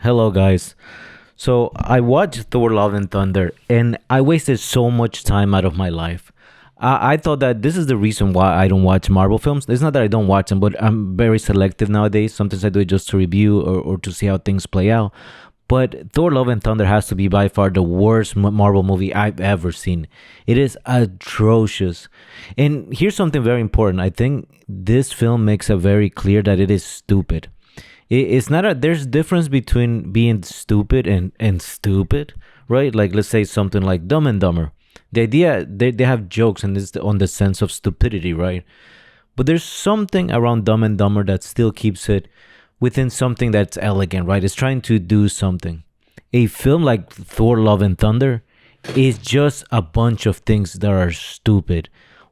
Hello, guys. So I watched Thor: Love and Thunder, and I wasted so much time out of my life. I thought that this is the reason why I don't watch Marvel films. It's not that I don't watch them, but I'm very selective nowadays. Sometimes I do it just to review or to see how things play out. But Thor: Love and Thunder has to be by far the worst Marvel movie I've ever seen. It is atrocious. And here's something very important. I think this film makes it very clear that it is stupid. It's not a there's difference between being stupid and stupid, right? Like let's say something like Dumb and Dumber. The idea they have jokes and it's on the sense of stupidity, right? But there's something around Dumb and Dumber that still keeps it within something that's elegant, right? It's trying to do something. A film like Thor: Love and Thunder is just a bunch of things that are stupid,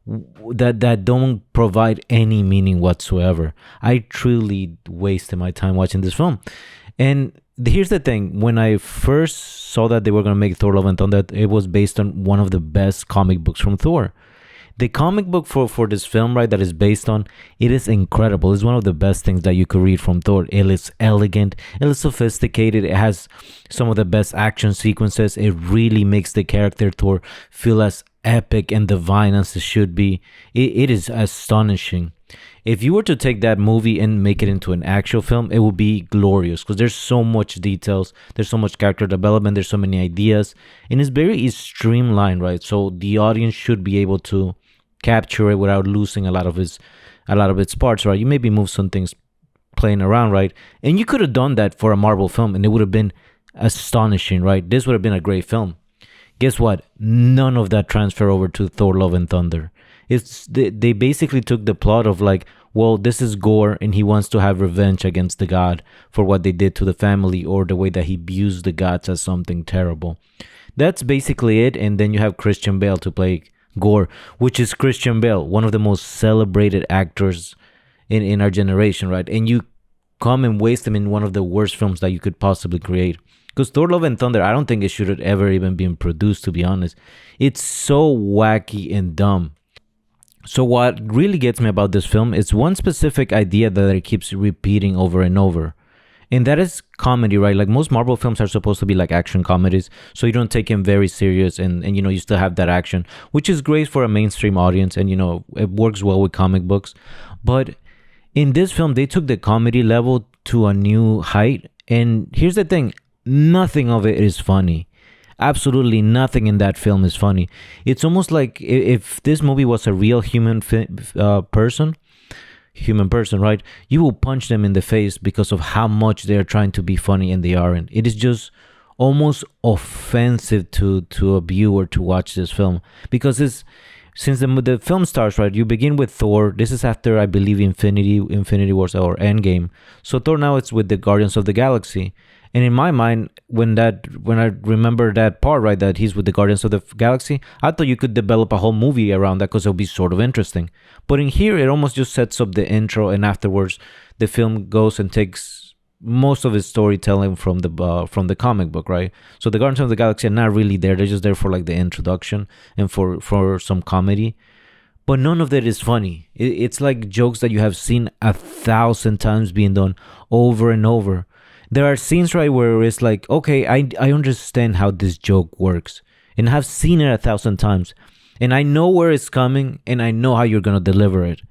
that don't provide any meaning whatsoever. I truly wasted my time watching this film. And here's the thing: when I first saw that they were gonna make Thor: Love and Thunder, it was based on one of the best comic books from Thor. The comic book for this film, right, that is based on, it is incredible. It's one of the best things that you could read from Thor. It is elegant, it is sophisticated, it has some of the best action sequences. It really makes the character Thor feel as epic and divine as it should be. It is astonishing. If you were to take that movie and make it into an actual film, it would be glorious because there's so much details, there's so much character development, there's so many ideas, and it's very streamlined, right? So the audience should be able to capture it without losing a lot of its parts, right? You maybe move some things playing around, right? And you could have done that for a Marvel film and it would have been astonishing, right? This would have been a great film. Guess what? None of that transfer over to Thor: Love and Thunder. They basically took the plot of like, well, this is Gore and he wants to have revenge against the god for what they did to the family or the way that he views the gods as something terrible. That's basically it. And then you have Christian Bale to play Gore, which is Christian Bale, one of the most celebrated actors in our generation, right? And you come and waste him in one of the worst films that you could possibly create. Because Thor: Love and Thunder, I don't think it should have ever even been produced, to be honest. It's so wacky and dumb. So what really gets me about this film is one specific idea that it keeps repeating over and over. And that is comedy, right? Like most Marvel films are supposed to be like action comedies, so you don't take them very serious and you still have that action, which is great for a mainstream audience and it works well with comic books. But in this film they took the comedy level to a new height, and here's the thing, nothing of it is funny. Absolutely nothing in that film is funny. It's almost like if this movie was a real human person, right? You will punch them in the face because of how much they're trying to be funny and they aren't. It is just almost offensive to a viewer to watch this film because it's since the film starts, right? You begin with Thor. This is after, I believe, Infinity Wars or Endgame. So Thor now it's with the Guardians of the Galaxy. And in my mind, when I remember that part, right, that he's with the Guardians of the Galaxy, I thought you could develop a whole movie around that because it'll be sort of interesting. But in here, it almost just sets up the intro, and afterwards, the film goes and takes most of its storytelling from the comic book, right? So the Guardians of the Galaxy are not really there; they're just there for like the introduction and for some comedy. But none of that is funny. It's like jokes that you have seen 1,000 times being done over and over. There are scenes, right, where it's like, okay, I understand how this joke works and I've seen it 1,000 times and I know where it's coming and I know how you're going to deliver it.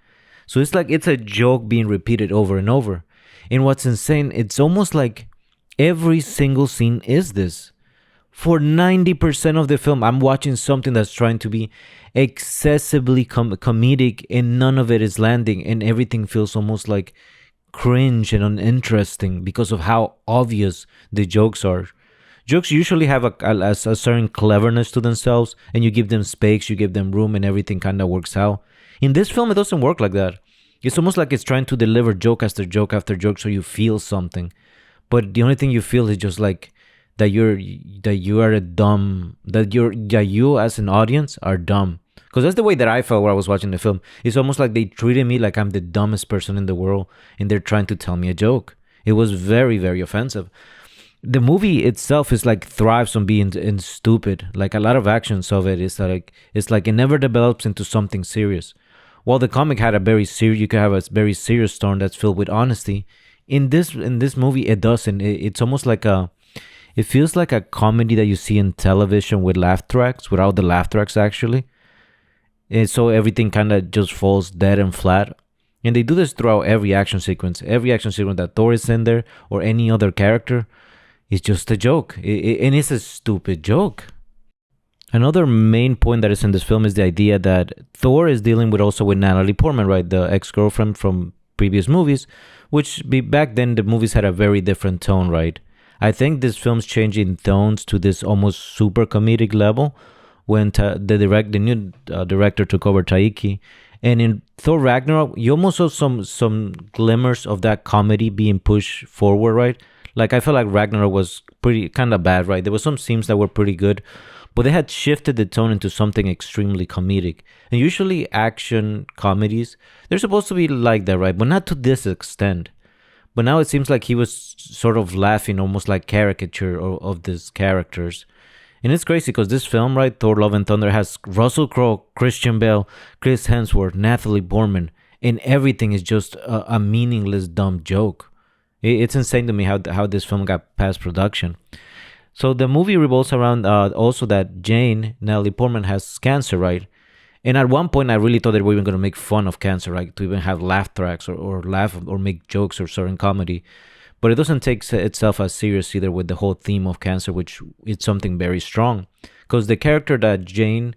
So it's like it's a joke being repeated over and over. And what's insane, it's almost like every single scene is this. For 90% of the film, I'm watching something that's trying to be excessively comedic and none of it is landing and everything feels almost like cringe and uninteresting because of how obvious the jokes are. Jokes usually have a certain cleverness to themselves, and you give them space, you give them room, and everything kind of works out. In this film, it doesn't work like that. It's almost like it's trying to deliver joke after joke after joke, so you feel something, but the only thing you feel is just like you are a dumb that you as an audience are dumb. Because that's the way that I felt when I was watching the film. It's almost like they treated me like I'm the dumbest person in the world and they're trying to tell me a joke. It was very, very offensive. The movie itself is like thrives on being stupid. Like a lot of actions of it is like it's like it never develops into something serious. While the comic had you could have a very serious tone that's filled with honesty. In this movie, it doesn't. It's almost like a. It feels like a comedy that you see in television with laugh tracks, without the laugh tracks actually. And so everything kind of just falls dead and flat. And they do this throughout every action sequence. Every action sequence that Thor is in there or any other character is just a joke. And it's a stupid joke. Another main point that is in this film is the idea that Thor is dealing with also with Natalie Portman, right? The ex-girlfriend from previous movies, which back then the movies had a very different tone, right? I think this film's changing tones to this almost super comedic level when the new director took over, Taiki. And in Thor Ragnarok, you almost saw some glimmers of that comedy being pushed forward, right? Like I felt like Ragnarok was pretty kind of bad, right? There were some scenes that were pretty good, but they had shifted the tone into something extremely comedic. And usually action comedies, they're supposed to be like that, right? But not to this extent. But now it seems like he was sort of laughing, almost like caricature of these characters. And it's crazy because this film, right, Thor: Love and Thunder, has Russell Crowe, Christian Bale, Chris Hemsworth, Natalie Portman, and everything is just a meaningless, dumb joke. It's insane to me how this film got past production. So the movie revolves around also that Jane, Natalie Portman, has cancer, right? And at one point, I really thought that we were even going to make fun of cancer, right? To even have laugh tracks or laugh or make jokes or certain comedy. But it doesn't take itself as serious either with the whole theme of cancer, which is something very strong. Because the character that Jane,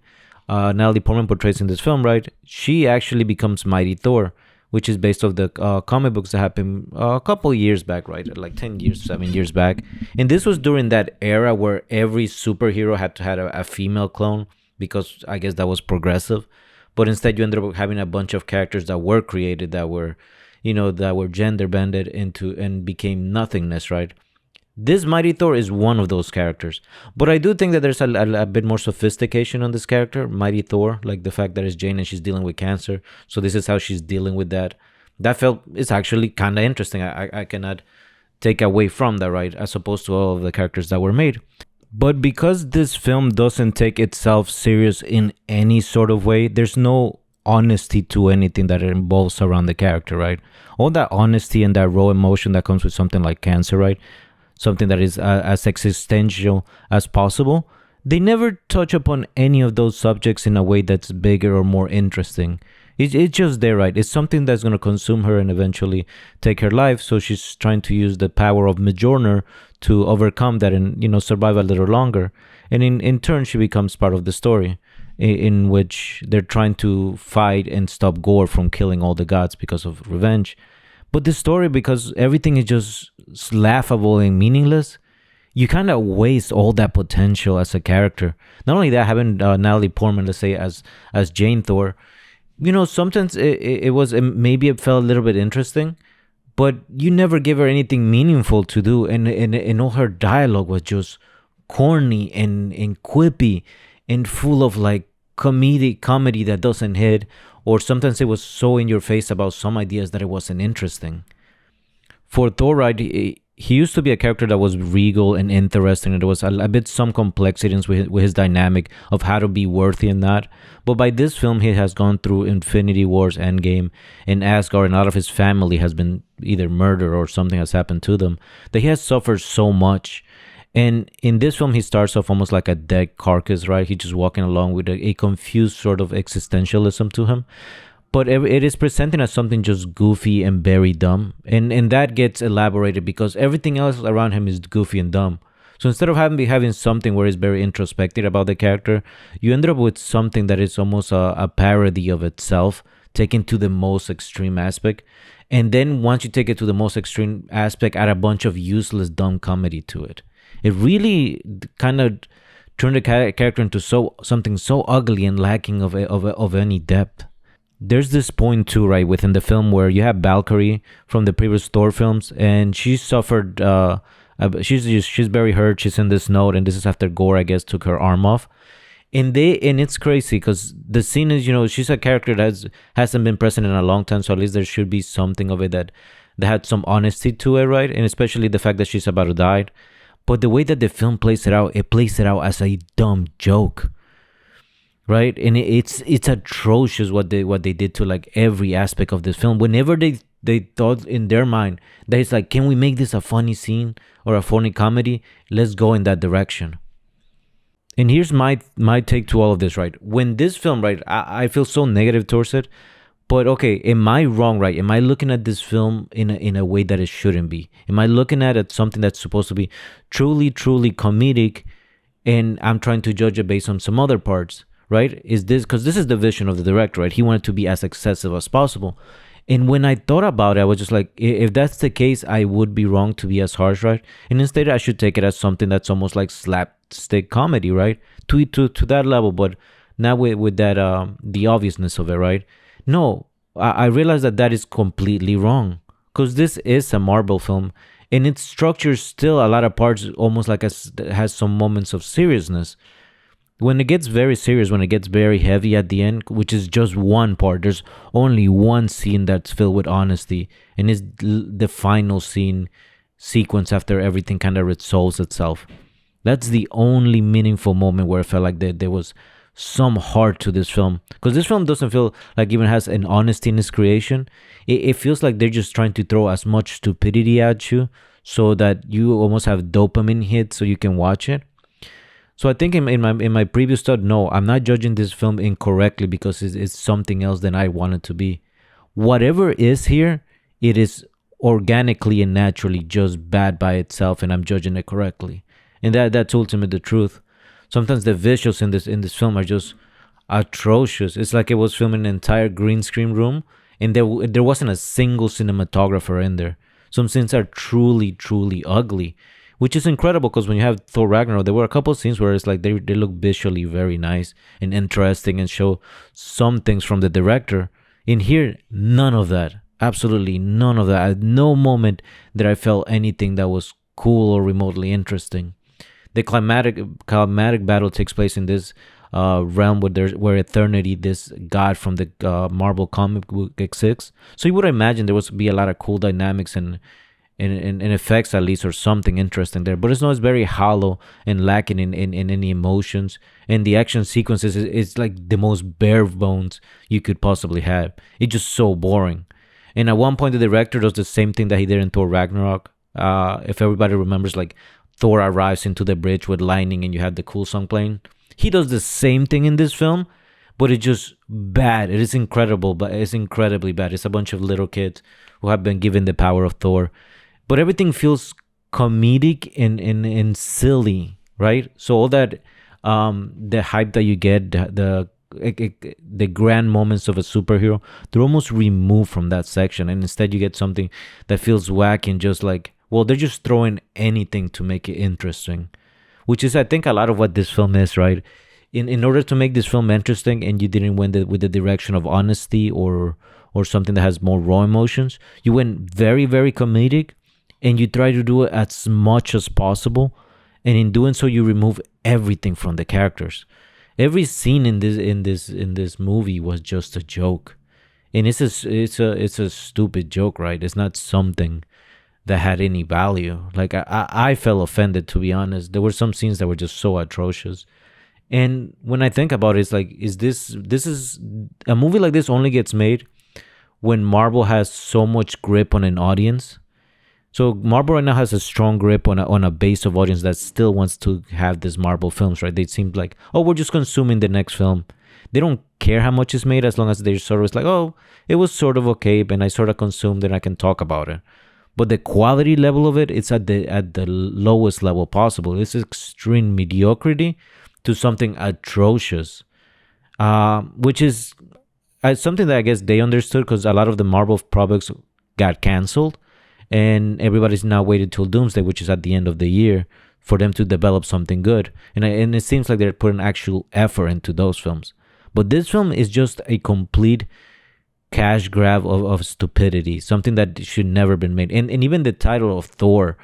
Natalie Portman, portrays in this film, right? She actually becomes Mighty Thor, which is based off the comic books that happened a couple years back, right? Like 10 years, 7 years back. And this was during that era where every superhero had to have a female clone because I guess that was progressive. But instead, you ended up having a bunch of characters that were created that were, that were gender bended into and became nothingness, right? This Mighty Thor is one of those characters. But I do think that there's a bit more sophistication on this character, Mighty Thor, like the fact that it's Jane and she's dealing with cancer. So this is how she's dealing with that. That felt, it's actually kind of interesting. I cannot take away from that, right? As opposed to all of the characters that were made. But because this film doesn't take itself serious in any sort of way, there's no honesty to anything that it involves around the character, right? All that honesty and that raw emotion that comes with something like cancer, right? Something that is as existential as possible. They never touch upon any of those subjects in a way that's bigger or more interesting. It's just there, right? It's something that's going to consume her and eventually take her life. So she's trying to use the power of Mjolnir to overcome that and, survive a little longer. And in turn, she becomes part of the story in which they're trying to fight and stop Gore from killing all the gods because of revenge. But the story, because everything is just laughable and meaningless, you kind of waste all that potential as a character. Not only that, having Natalie Portman, let's say, as Jane Thor, sometimes maybe it felt a little bit interesting, but you never give her anything meaningful to do, and all her dialogue was just corny and quippy and full of like comedy that doesn't hit, or sometimes it was so in your face about some ideas that it wasn't interesting. For Thor, right, he used to be a character that was regal and interesting, and there was a bit some complexities with his dynamic of how to be worthy and not. But by this film, he has gone through Infinity Wars, Endgame, and Asgard, and a lot of his family has been either murdered or something has happened to them, that he has suffered so much. And in this film, he starts off almost like a dead carcass, right? He's just walking along with a confused sort of existentialism to him. But it is presented as something just goofy and very dumb. And that gets elaborated because everything else around him is goofy and dumb. So instead of having something where it's very introspective about the character, you end up with something that is almost a parody of itself, taken to the most extreme aspect. And then once you take it to the most extreme aspect, add a bunch of useless, dumb comedy to it. It really kind of turned the character into something so ugly and lacking of any depth. There's this point too, right, within the film where you have Valkyrie from the previous Thor films, and she suffered. She's very hurt. She's in this note, and this is after Gore, I guess, took her arm off. And it's crazy because the scene is, she's a character that hasn't been present in a long time, so at least there should be something of it that had some honesty to it, right? And especially the fact that she's about to die. But the way that the film plays it out as a dumb joke, right? And it's atrocious what they did to like every aspect of this film. Whenever they they thought in their mind that it's like, can we make this a funny scene or a funny comedy? Let's go in that direction. And here's my take to all of this, right? When this film, right, I feel so negative towards it. But okay, am I wrong, right? Am I looking at this film in a way that it shouldn't be? Am I looking at it something that's supposed to be truly comedic, and I'm trying to judge it based on some other parts, right? Is this because this is the vision of the director, right? He wanted to be as excessive as possible. And when I thought about it, I was just like, if that's the case, I would be wrong to be as harsh, right? And instead, I should take it as something that's almost like slapstick comedy, right? To that level, but not with that the obviousnness of it, right? No, I realized that that is completely wrong because this is a Marvel film, and its structure still a lot of parts almost like has some moments of seriousness. When it gets very serious, when it gets very heavy at the end, which is just one part, there's only one scene that's filled with honesty, and it's the final scene sequence after everything kind of resolves itself. That's the only meaningful moment where I felt like there was some heart to this film. Because this film doesn't feel like even has an honesty in its creation. It feels like they're just trying to throw as much stupidity at you so that you almost have dopamine hits so you can watch it. So I think in my previous thought, no, I'm not judging this film incorrectly because it's something else than I want it to be. Whatever is here, it is organically and naturally just bad by itself, and I'm judging it correctly. And that's ultimately the truth. Sometimes the visuals in this film are just atrocious. It's like it was filmed in an entire green screen room, and there wasn't a single cinematographer in there. Some scenes are truly ugly, which is incredible because when you have Thor Ragnarok, there were a couple of scenes where it's like they look visually very nice and interesting and show some things from the director. In here, none of that. Absolutely none of that. At no moment did I felt anything that was cool or remotely interesting. The climatic battle takes place in this realm where Eternity, this god from the Marvel comic book, exists. So you would imagine there would be a lot of cool dynamics and effects at least, or something interesting there. But it's very hollow and lacking in any emotions. And the action sequences is like the most bare bones you could possibly have. It's just so boring. And at one point, the director does the same thing that he did in Thor Ragnarok. If everybody remembers, like Thor arrives into the bridge with lightning and you have the cool song playing. He does the same thing in this film, but it's just bad. It is incredible, but it's incredibly bad. It's a bunch of little kids who have been given the power of Thor. But everything feels comedic and silly, right? So all that, the hype that you get, the grand moments of a superhero, they're almost removed from that section, and instead you get something that feels wacky and just like, well, they're just throwing anything to make it interesting, which is, I think, a lot of what this film is, right? In order to make this film interesting, and you didn't went with the direction of honesty or something that has more raw emotions, you went very comedic, and you try to do it as much as possible, and in doing so, you remove everything from the characters. Every scene in this movie was just a joke, and it's a stupid joke, right? It's not something that had any value. Like I felt offended, to be honest. There were some scenes that were just so atrocious. And when I think about it, it's like, this is a movie like this only gets made when Marvel has so much grip on an audience. So Marvel right now has a strong grip on a base of audience that still wants to have these Marvel films, right? They seem like, oh, we're just consuming the next film. They don't care how much is made as long as they're sort of like, oh, it was sort of okay, and I sort of consumed it, and I can talk about it. But the quality level of it, it's at the lowest level possible. It's extreme mediocrity to something atrocious, which is something that I guess they understood because a lot of the Marvel products got canceled, and everybody's now waited till Doomsday, which is at the end of the year, for them to develop something good. And it seems like they're putting actual effort into those films. But this film is just a complete cash grab of stupidity, something that should never been made. And even the title of Thor,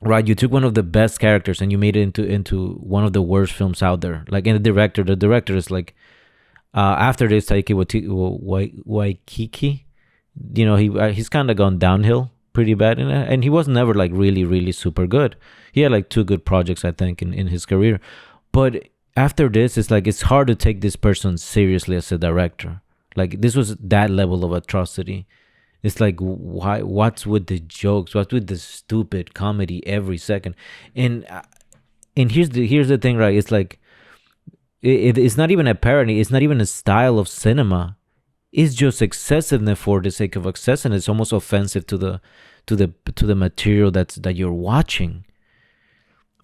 right? You took one of the best characters and you made it into one of the worst films out there. Like, and the director is like, after this, Taika Waititi, he's kind of gone downhill pretty bad, and he was never like really super good. He had like two good projects, I think, in his career, but after this, it's like it's hard to take this person seriously as a director. Like, this was that level of atrocity. It's like, why? What's with the jokes? What's with the stupid comedy every second? And here's the thing, right? It's like it's not even a parody. It's not even a style of cinema. It's just excessiveness for the sake of excess, and it's almost offensive to the material that you're watching.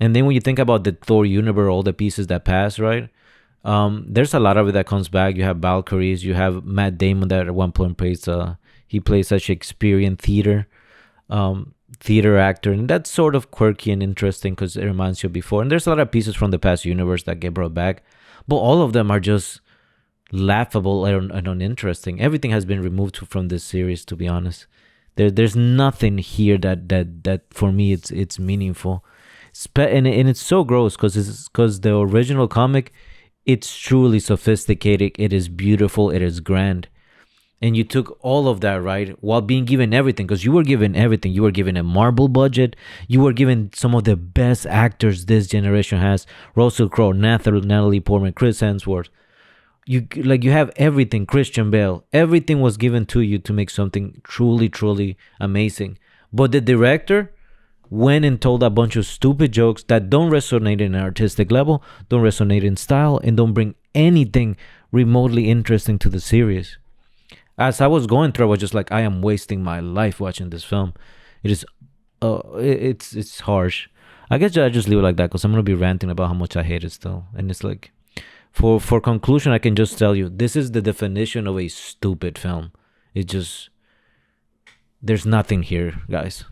And then when you think about the Thor universe, all the pieces that pass, right? There's a lot of it that comes back. You have Valkyries, you have Matt Damon that at one point plays a Shakespearean theater actor, and that's sort of quirky and interesting because it reminds you of before. And there's a lot of pieces from the past universe that get brought back, but all of them are just laughable and uninteresting. Everything has been removed from this series, to be honest. There's nothing here that for me it's meaningful. And it's so gross because the original comic, it's truly sophisticated. It is beautiful. It is grand. And you took all of that, right, while being given everything, because you were given everything. You were given a Marvel budget. You were given some of the best actors this generation has: Russell Crowe, Natalie Portman, Chris Hemsworth. You have everything. Christian Bale. Everything was given to you to make something truly, truly amazing. But the director went and told a bunch of stupid jokes that don't resonate in an artistic level, don't resonate in style, and don't bring anything remotely interesting to the series. As I was going through, I was just like, I am wasting my life watching this film. It is, it's harsh. I guess I just leave it like that because I'm gonna be ranting about how much I hate it still. And it's like, for conclusion, I can just tell you, this is the definition of a stupid film. It just, there's nothing here, guys.